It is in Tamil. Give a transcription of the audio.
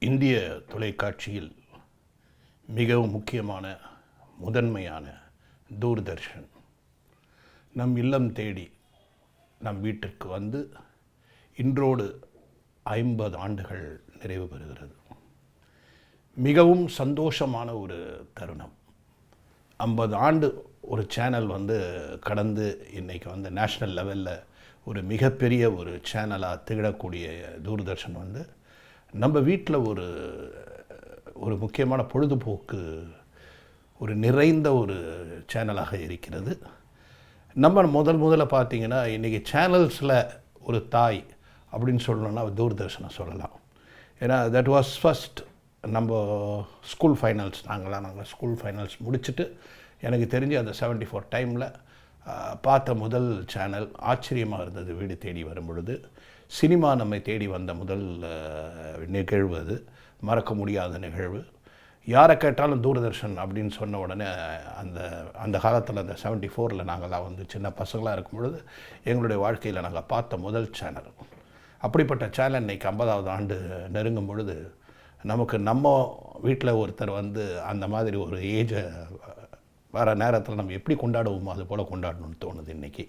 இந்திய தொலைக்காட்சியில் மிகவும் முக்கியமான முதன்மையான தூர்தர்ஷன் நம் இல்லம் தேடி நம் வீட்டிற்கு வந்து இன்றோடு 50 ஆண்டுகள் நிறைவு பெறுகிறது. மிகவும் சந்தோஷமான ஒரு தருணம். 50 ஆண்டு ஒரு சேனல் கடந்து இன்றைக்கி நேஷ்னல் லெவலில் ஒரு மிகப்பெரிய ஒரு சேனலாக திகழக்கூடிய தூர்தர்ஷன் நம்ம வீட்டில் ஒரு முக்கியமான பொழுதுபோக்கு ஒரு நிறைந்த ஒரு சேனலாக இருக்கிறது. நம்ம முதல்ல பார்த்திங்கன்னா இன்றைக்கி சேனல்ஸில் ஒரு தாய் அப்படின்னு சொல்லணுன்னா தூர்தர்ஷனை சொல்லலாம். ஏன்னா தட் வாஸ் ஃபஸ்ட். நம்ம ஸ்கூல் ஃபைனல்ஸ் நாங்கள் ஸ்கூல் ஃபைனல்ஸ் முடிச்சுட்டு எனக்கு தெரிஞ்சு அந்த 74 டைமில் பார்த்த முதல் சேனல். ஆச்சரியமாக இருந்தது. வீடு தேடி வரும் பொழுது சினிமா நம்மை தேடி வந்த முதல் நிகழ்வு அது. மறக்க முடியாத நிகழ்வு. யாரை கேட்டாலும் தூர்தர்ஷன் அப்படின்னு சொன்ன உடனே அந்த காலத்தில் அந்த 74 நாங்கள்லாம் சின்ன பசங்களாக இருக்கும் பொழுது எங்களுடைய வாழ்க்கையில் நாங்கள் பார்த்த முதல் சேனல். அப்படிப்பட்ட சேனல் இன்றைக்கி 50வது ஆண்டு நெருங்கும் பொழுது நமக்கு நம்ம வீட்டில் ஒருத்தர் அந்த மாதிரி ஒரு ஏஜை வர நேரத்தில் நம்ம எப்படி கொண்டாடுவோமோ அது போல் கொண்டாடணும்னு தோணுது இன்றைக்கி.